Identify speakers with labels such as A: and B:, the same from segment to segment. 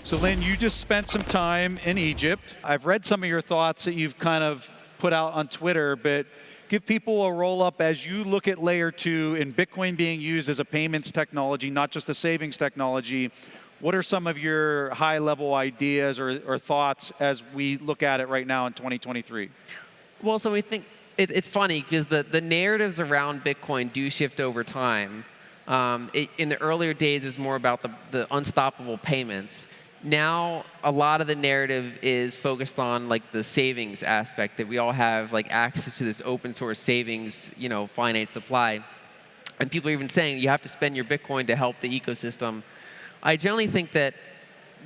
A: So Lynn, you just spent some time in Egypt. I've read some of your thoughts that you've kind of put out on Twitter, but give people a roll up as you look at layer 2 and Bitcoin being used as a payments technology, not just a savings technology. What are some of your high level ideas or thoughts as we look at it right now in 2023?
B: Well, so we think it's funny because the narratives around Bitcoin do shift over time. In the earlier days, it was more about the unstoppable payments. Now, a lot of the narrative is focused on like the savings aspect, that we all have like access to this open source savings, finite supply. And people are even saying you have to spend your Bitcoin to help the ecosystem. I generally think that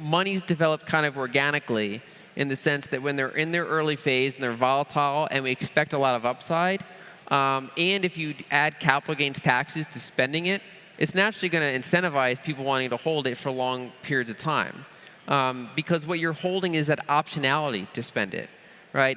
B: money's developed kind of organically in the sense that when they're in their early phase and they're volatile and we expect a lot of upside, and if you add capital gains taxes to spending it, it's naturally going to incentivize people wanting to hold it for long periods of time. Because what you're holding is that optionality to spend it, right?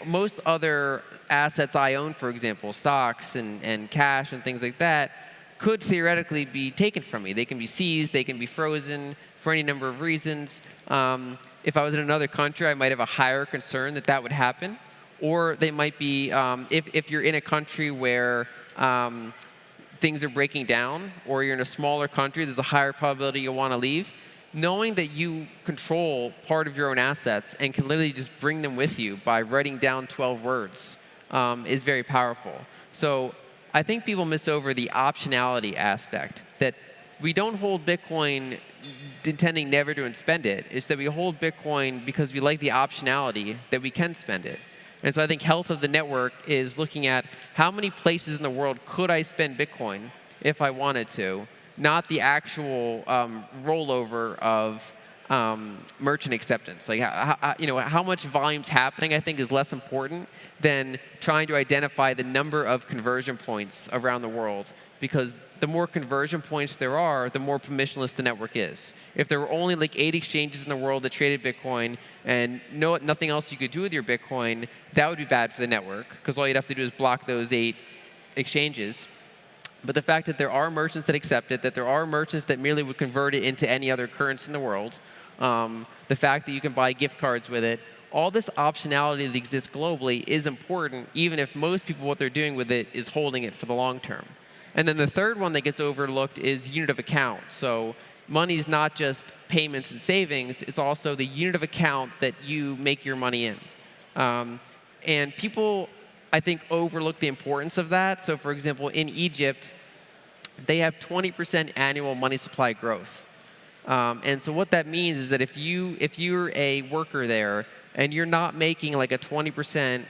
B: Most other assets I own, for example, stocks and cash and things like that, could theoretically be taken from me. They can be seized, they can be frozen for any number of reasons. If I was in another country, I might have a higher concern that would happen. Or they might be, if you're in a country where things are breaking down, or you're in a smaller country, there's a higher probability you'll want to leave. Knowing that you control part of your own assets and can literally just bring them with you by writing down 12 words is very powerful. So I think people miss over the optionality aspect, that we don't hold Bitcoin intending never to spend it. It's that we hold Bitcoin because we like the optionality that we can spend it. And so I think health of the network is looking at how many places in the world could I spend Bitcoin if I wanted to, not the actual rollover of merchant acceptance. Like how much volume's happening, I think, is less important than trying to identify the number of conversion points around the world. Because the more conversion points there are, the more permissionless the network is. If there were only like 8 exchanges in the world that traded Bitcoin and nothing else you could do with your Bitcoin, that would be bad for the network, because all you'd have to do is block those 8 exchanges. But the fact that there are merchants that accept it, that there are merchants that merely would convert it into any other currency in the world, the fact that you can buy gift cards with it, all this optionality that exists globally is important, even if most people, what they're doing with it is holding it for the long term. And then the third one that gets overlooked is unit of account. So money is not just payments and savings, it's also the unit of account that you make your money in. And people, I think, overlook the importance of that. So for example, in Egypt, they have 20% annual money supply growth. And so what that means is that if you're a worker there and you're not making like a 20%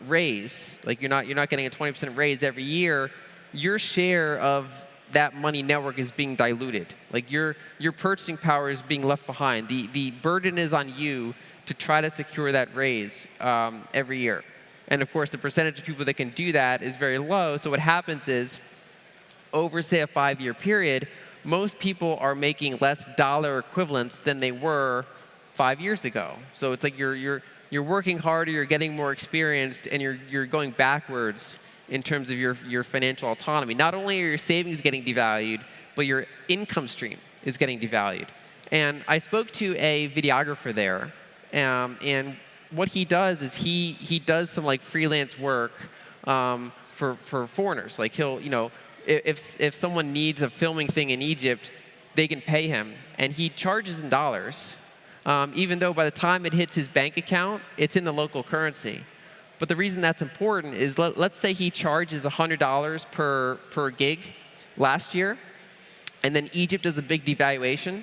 B: raise, like you're not getting a 20% raise every year, your share of that money network is being diluted. Like your purchasing power is being left behind. The burden is on you to try to secure that raise every year. And of course, the percentage of people that can do that is very low. So what happens is, over say a 5-year period, most people are making less dollar equivalents than they were 5 years ago. So it's like you're working harder, you're getting more experienced, and you're going backwards in terms of your financial autonomy. Not only are your savings getting devalued, but your income stream is getting devalued. And I spoke to a videographer there, and what he does is he does some like freelance work for foreigners. Like if someone needs a filming thing in Egypt, they can pay him, and he charges in dollars, even though by the time it hits his bank account, it's in the local currency. But the reason that's important is let's say he charges $100 per gig last year, and then Egypt does a big devaluation.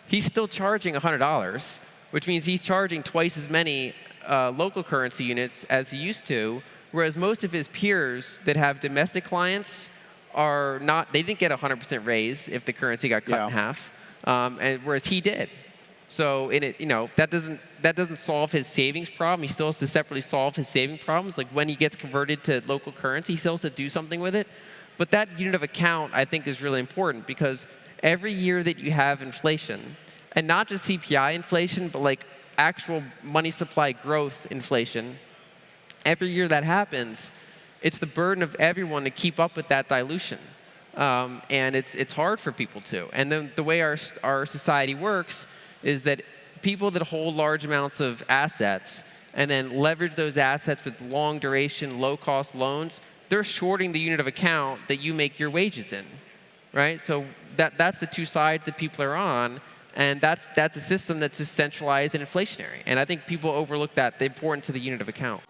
B: He's still charging $100, which means he's charging twice as many local currency units as he used to, whereas most of his peers that have domestic clients are not, they didn't get a 100% raise if the currency got cut in half, and whereas he did. So that doesn't solve his savings problem. He still has to separately solve his saving problems. Like when he gets converted to local currency, he still has to do something with it. But that unit of account, I think, is really important, because every year that you have inflation, and not just CPI inflation, but like actual money supply growth inflation, every year that happens, it's the burden of everyone to keep up with that dilution. And it's hard for people to. And then the way our society works is that people that hold large amounts of assets and then leverage those assets with long duration, low cost loans, they're shorting the unit of account that you make your wages in, right? So that's the two sides that people are on, and that's a system that's just centralized and inflationary. And I think people overlook that, the importance of the unit of account.